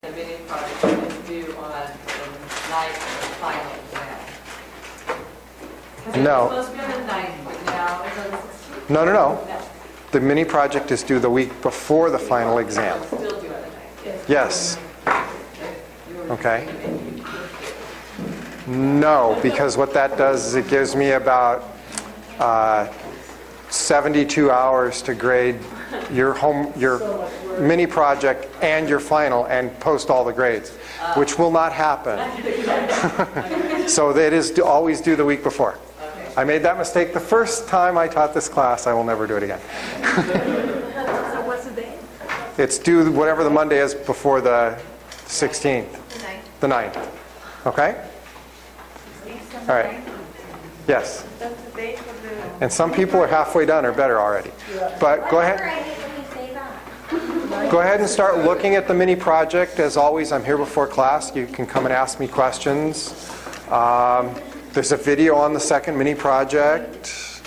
The mini project is due on the night of the final exam. No. It's supposed to be on the 9th, but now it's on the 16th. No, no, no. The mini project is due the week before the final exam. It's still due on the 9th. Yes. Okay. No, because what that does is it gives me about 72 hours to grade your mini project and your final and post all the grades, which will not happen. So it is always due the week before. I made that mistake the first time I taught this class. I will never do it again. So what's the date? It's due whatever the Monday is before the 16th. The 9th. Okay? All right. Yes. That's the date for the... And some people are halfway done or better already. But go ahead. Go ahead and start looking at the mini project. As always, I'm here before class. You can come and ask me questions. There's a video on the second mini project.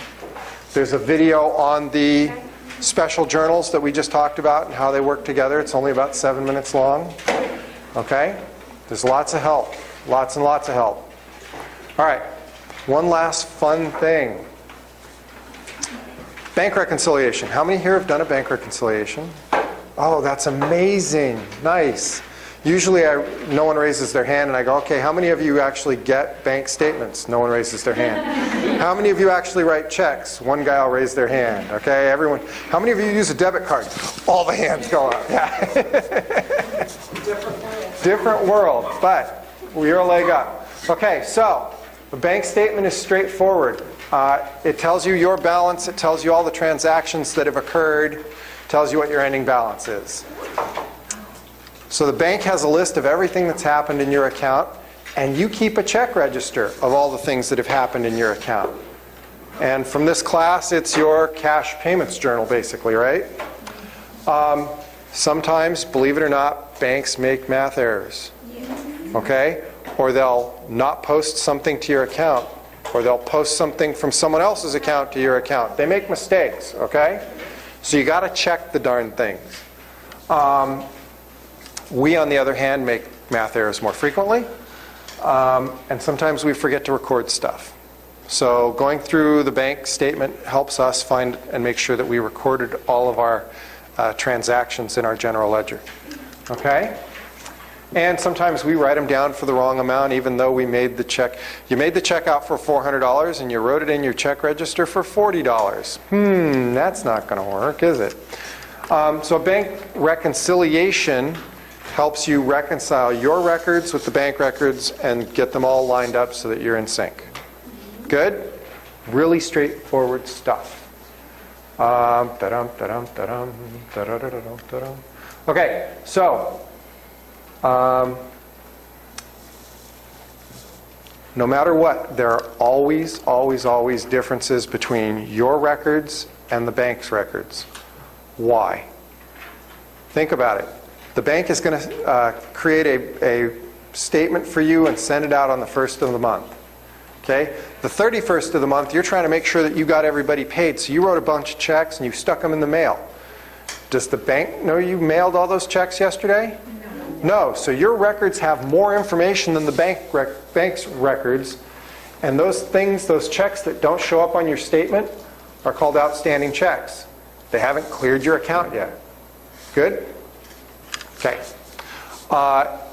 There's a video on the special journals that we just talked about and how they work together. It's only about 7 minutes long. Okay? There's lots of help. Lots and lots of help. All right. One last fun thing. Bank reconciliation. How many here have done a bank reconciliation? Oh, that's amazing. Nice. Usually no one raises their hand and I go, okay, how many of you actually get bank statements? No one raises their hand. How many of you actually write checks? One guy will raise their hand. Okay, everyone. How many of you use a debit card? All the hands go up. Yeah. Different world, but we're a leg up. Okay, so the bank statement is straightforward. It tells you your balance. It tells you all the transactions that have occurred. Tells you what your ending balance is. So the bank has a list of everything that's happened in your account, and you keep a check register of all the things that have happened in your account. And from this class, it's your cash payments journal, basically, right? Sometimes, believe it or not, banks make math errors. Okay? Or they'll not post something to your account, or they'll post something from someone else's account to your account. They make mistakes, okay? So you got to check the darn things. We, on the other hand, make math errors more frequently, and sometimes we forget to record stuff. So going through the bank statement helps us find and make sure that we recorded all of our transactions in our general ledger. Okay? And sometimes we write them down for the wrong amount, even though we made the check. You made the check out for $400 and you wrote it in your check register for $40. That's not going to work, is it? So bank reconciliation helps you reconcile your records with the bank records and get them all lined up so that you're in sync. Good? Really straightforward stuff. Okay, so no matter what, there are always, always, always differences between your records and the bank's records. Why? Think about it. The bank is going to create a statement for you and send it out on the 1st of the month. Okay? The 31st of the month, you're trying to make sure that you got everybody paid, so you wrote a bunch of checks and you stuck them in the mail. Does the bank know you mailed all those checks yesterday? No. So your records have more information than the bank's records, and those things, those checks that don't show up on your statement are called outstanding checks. They haven't cleared your account yet. Good? Okay.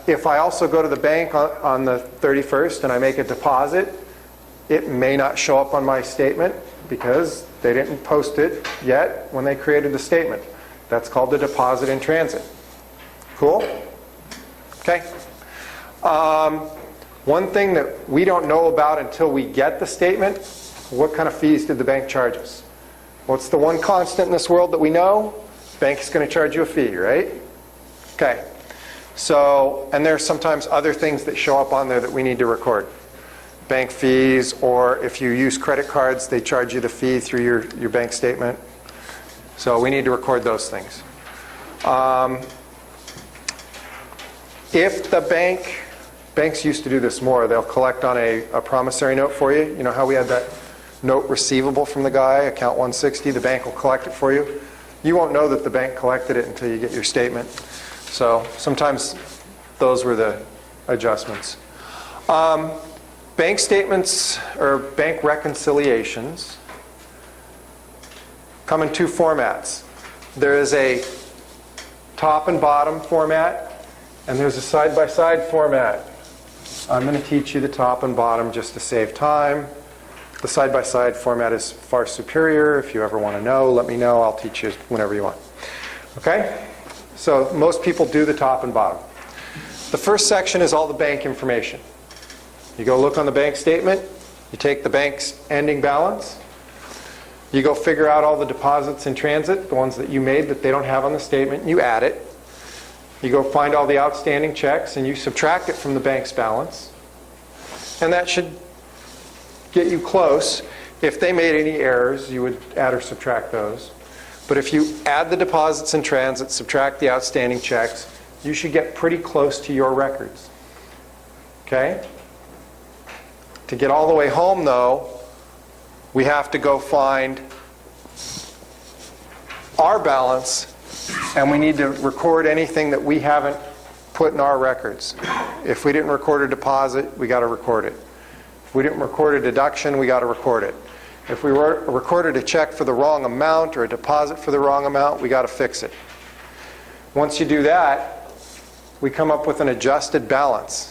If I also go to the bank on the 31st and I make a deposit, it may not show up on my statement because they didn't post it yet when they created the statement. That's called the deposit in transit. Cool? Okay. One thing that we don't know about until we get the statement, what kind of fees did the bank charge us? What's the one constant in this world that we know? The bank is going to charge you a fee, right? Okay. So, and there's sometimes other things that show up on there that we need to record. Bank fees, or if you use credit cards, they charge you the fee through your bank statement. So we need to record those things. If the banks used to do this more, they'll collect on a promissory note for you. You know how we had that note receivable from the guy, account 160, the bank will collect it for you. You won't know that the bank collected it until you get your statement. So sometimes those were the adjustments. Bank statements or bank reconciliations come in two formats. There is a top and bottom format, and there's a side-by-side format. I'm going to teach you the top and bottom just to save time. The side-by-side format is far superior. If you ever want to know, let me know. I'll teach you whenever you want. Okay? So most people do the top and bottom. The first section is all the bank information. You go look on the bank statement. You take the bank's ending balance. You go figure out all the deposits in transit, the ones that you made that they don't have on the statement. You add it. You go find all the outstanding checks and you subtract it from the bank's balance. And that should get you close. If they made any errors, you would add or subtract those. But if you add the deposits in transit, subtract the outstanding checks, you should get pretty close to your records. Okay? To get all the way home, though, we have to go find our balance, and we need to record anything that we haven't put in our records. If we didn't record a deposit, we got to record it. If we didn't record a deduction, we got to record it. If we recorded a check for the wrong amount or a deposit for the wrong amount, we got to fix it. Once you do that, we come up with an adjusted balance.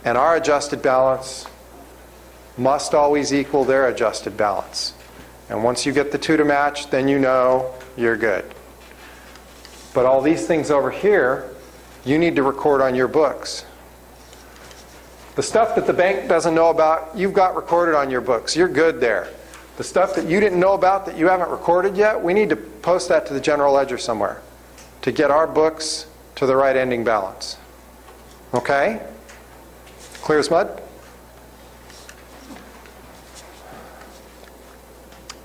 And our adjusted balance must always equal their adjusted balance. And once you get the two to match, then you know you're good. But all these things over here, you need to record on your books. The stuff that the bank doesn't know about, you've got recorded on your books. You're good there. The stuff that you didn't know about that you haven't recorded yet, we need to post that to the general ledger somewhere to get our books to the right ending balance. Okay? Clear as mud?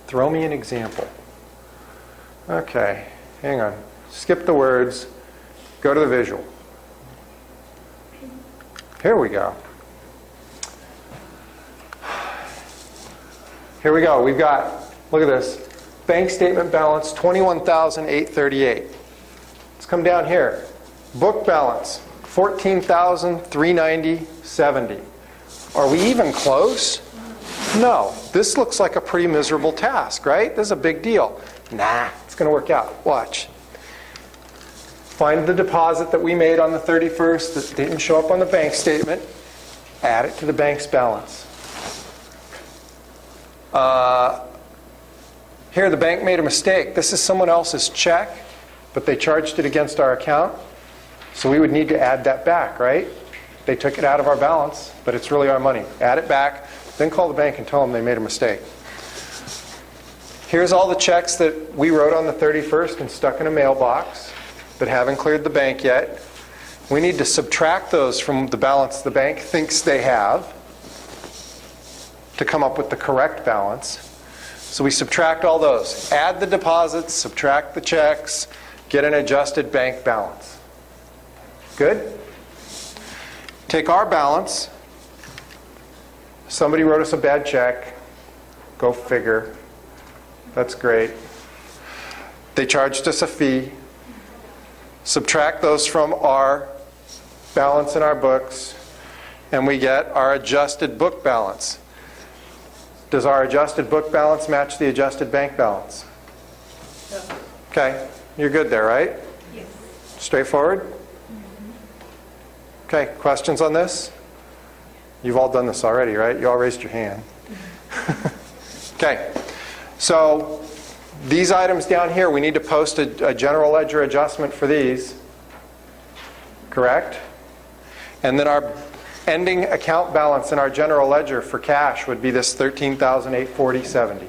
Throw me an example. Okay, hang on. Skip the words. Go to the visual. Here we go. Here we go. We've got, look at this, bank statement balance $21,838. Let's come down here. Book balance $14,390.70. Are we even close? No. This looks like a pretty miserable task, right? This is a big deal. Nah, it's going to work out. Watch. Find the deposit that we made on the 31st that didn't show up on the bank statement. Add it to the bank's balance. Here, the bank made a mistake. This is someone else's check, but they charged it against our account. So we would need to add that back, right? They took it out of our balance, but it's really our money. Add it back, then call the bank and tell them they made a mistake. Here's all the checks that we wrote on the 31st and stuck in a mailbox that haven't cleared the bank yet. We need to subtract those from the balance the bank thinks they have to come up with the correct balance. So we subtract all those. Add the deposits, subtract the checks, get an adjusted bank balance. Good? Take our balance. Somebody wrote us a bad check. Go figure. That's great. They charged us a fee. Subtract those from our balance in our books, and we get our adjusted book balance. Does our adjusted book balance match the adjusted bank balance? No. Okay, you're good there, right? Yes. Straightforward? Okay, questions on this? You've all done this already, right? You all raised your hand. Okay, so these items down here, we need to post a general ledger adjustment for these. Correct? And then our ending account balance in our general ledger for cash would be this $13,840.70.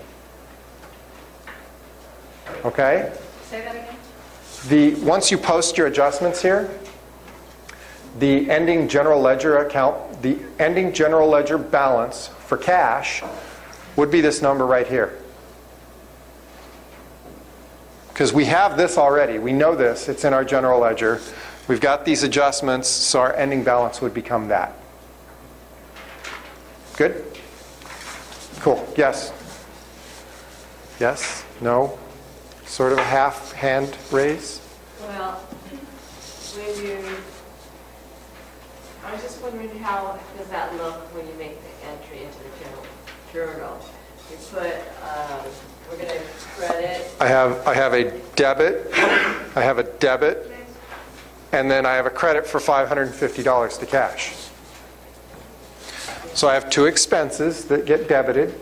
Okay? Say that again? Once you post your adjustments here, the ending general ledger account, the ending general ledger balance for cash would be this number right here. Because we have this already. We know this. It's in our general ledger. We've got these adjustments, so our ending balance would become that. Good? Cool. Yes? Yes? No? Sort of a half hand raise? Well, when you wondering how does that look when you make the entry into the general journal? You put, we're going to credit. I have a debit, and then I have a credit for $550 to cash. So I have two expenses that get debited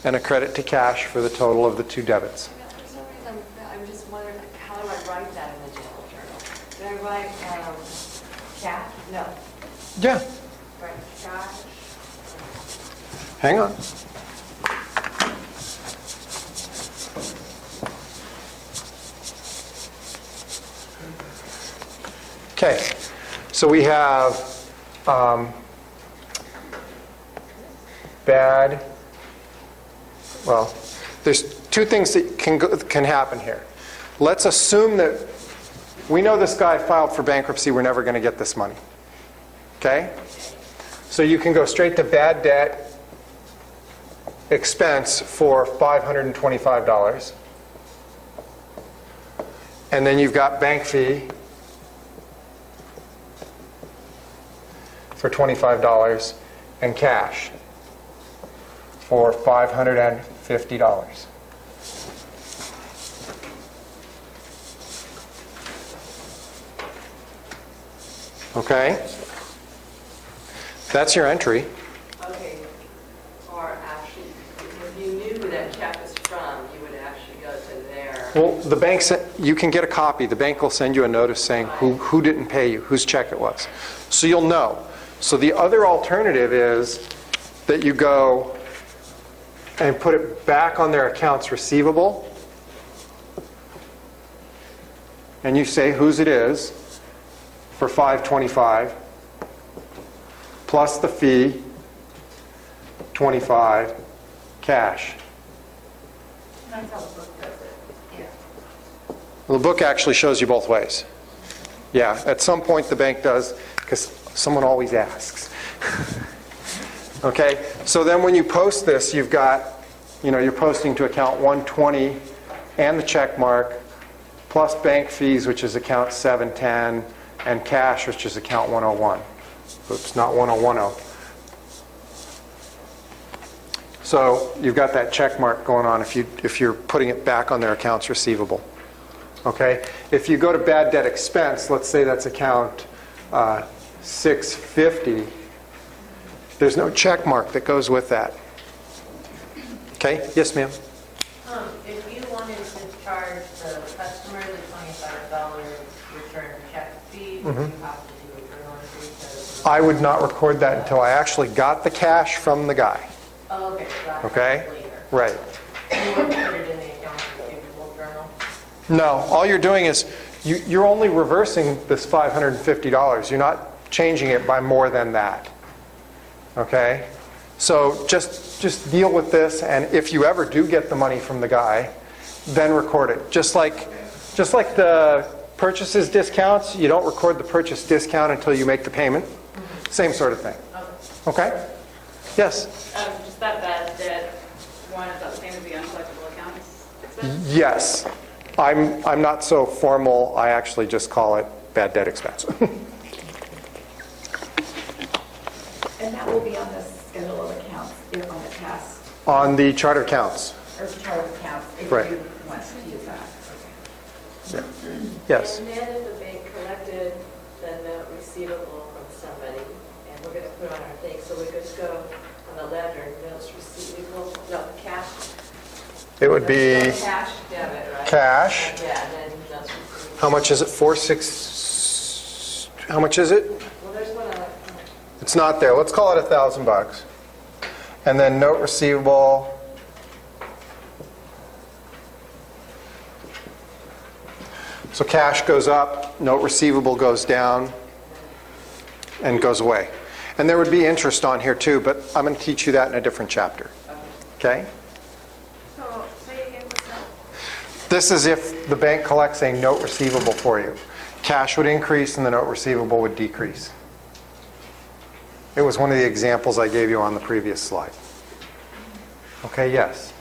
and a credit to cash for the total of the two debits. For some reason, I'm just wondering, how do I write that in the general journal? Do I write cash? No. Yeah, Write cash. hang on. Okay, so we have bad, well, there's two things that can happen here. Let's assume that we know this guy filed for bankruptcy, we're never going to get this money. Okay? So you can go straight to bad debt expense for $525. And then you've got bank fee for $25 and cash for $550. Okay? That's your entry. Okay. Or actually, if you knew who that check was from, you would actually go to there. Well, the bank, you can get a copy. The bank will send you a notice saying who didn't pay you, whose check it was. So you'll know. So the other alternative is that you go and put it back on their accounts receivable, and you say whose it is for $525 plus the fee, $25, cash. That's how the book does it. Yeah. Well, the book actually shows you both ways. Yeah, at some point the bank does, because someone always asks. Okay, so then when you post this, you've got, you're posting to account 120 and the check mark, plus bank fees, which is account 710, and cash, which is account 101. Oops, not 1010. So you've got that check mark going on if you're putting it back on their accounts receivable. Okay, if you go to bad debt expense, let's say that's account 650, there's no check mark that goes with that. Okay, yes ma'am? If you wanted to charge the customer the $25 return check fee, would you have to do a journal entry? I would not record that until I actually got the cash from the guy. Oh, okay, so that Okay? happens later. Right. You wouldn't put it in the accounts receivable journal? No, all you're doing is you're only reversing this $550. You're not changing it by more than that. Okay? So just deal with this, and if you ever do get the money from the guy, then record it. Just like the purchases discounts, you don't record the purchase discount until you make the payment. Same sort of thing. Okay? Yes? Just that bad debt one is that the same as the uncollectible accounts expense? Yes. I'm not so formal. I actually just call it bad debt expense. And that will be on the schedule of accounts, on the task, On the chart of accounts. or chart of accounts, if Right. you want to use that. Yeah. Yes. And then if the bank collected the note receivable from somebody, and we're going to put on our thing, so we could just go on the ledger, notes receivable, no, cash. It would be Cash debit, right? cash. Yeah, and then notes receivable. How much is it? How much is it? Well, there's one on, It's not there. Let's call it $1,000. And then note receivable. So cash goes up, note receivable goes down, and goes away. And there would be interest on here too, but I'm going to teach you that in a different chapter. Okay? So, say again, what's that? This is if the bank collects a note receivable for you. Cash would increase and the note receivable would decrease. It was one of the examples I gave you on the previous slide. Okay, yes.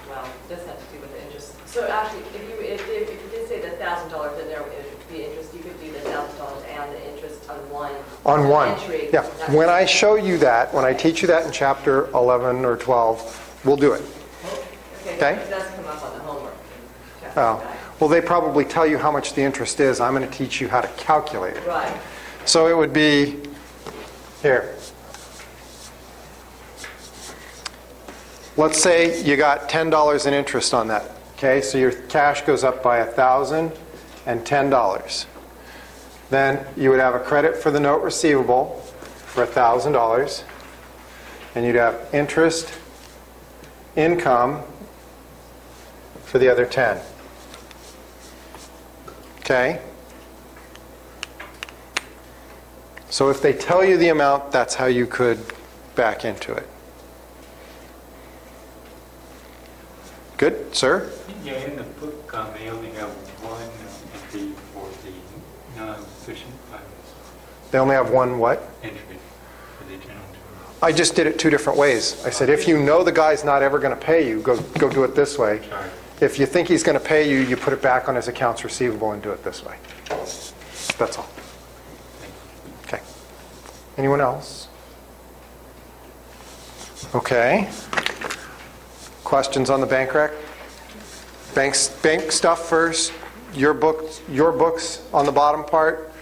well, this has to do with the interest. So actually, if you did say the $1,000 in there, it would be interest, you could do the $1,000 and the interest on one On one. entry. Yeah. When I show you that, when I teach you that in chapter 11 or 12, we'll do it. Okay. It does come up on the homework. Oh. Well, they probably tell you how much the interest is. I'm going to teach you how to calculate it. Right. So it would be here. Let's say you got $10 in interest on that. Okay, so your cash goes up by $1,010. Then you would have a credit for the note receivable for $1,000, and you'd have interest income for the other 10. Okay? So if they tell you the amount, that's how you could back into it. Good, sir? Yeah, in the book, they only have one entry for the non-sufficient funds They only have one what? entry for the general term. I just did it two different ways. I said, if you know the guy's not ever going to pay you, go do it this way. Sorry. If you think he's going to pay you, you put it back on his accounts receivable and do it this way. That's all. Okay. Anyone else? Okay. Questions on the bank rec? Bank stuff first. Your books on the bottom part.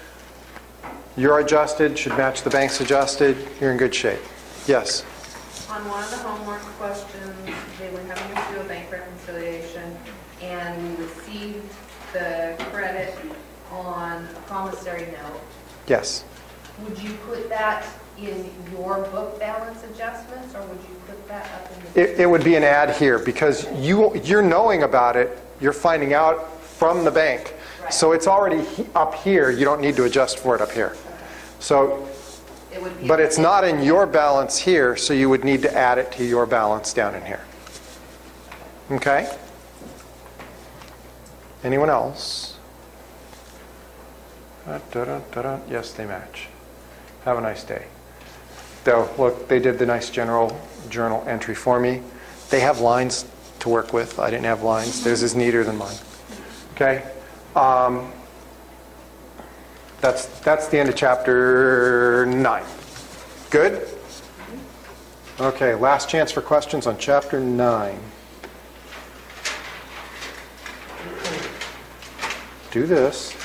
You're adjusted, should match the bank's adjusted. You're in good shape. Yes. On one of the homework questions, they were having us do a bank reconciliation, and we received the credit on a promissory note. Yes. Would you put that in your book balance adjustments, or would you put that up in the... It would be an add here because you're knowing about it. You're finding out from the bank. Right. So it's already up here. You don't need to adjust for it up here. So, It would be... but it's not in your balance here, so you would need to add it to your balance down in here. Okay? Anyone else? Yes, they match. Have a nice day. Though, look, they did the nice general journal entry for me. They have lines to work with. I didn't have lines. Theirs is neater than mine. Okay? That's the end of chapter 9. Good? Okay, last chance for questions on chapter 9. Do this.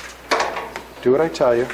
Do what I tell you.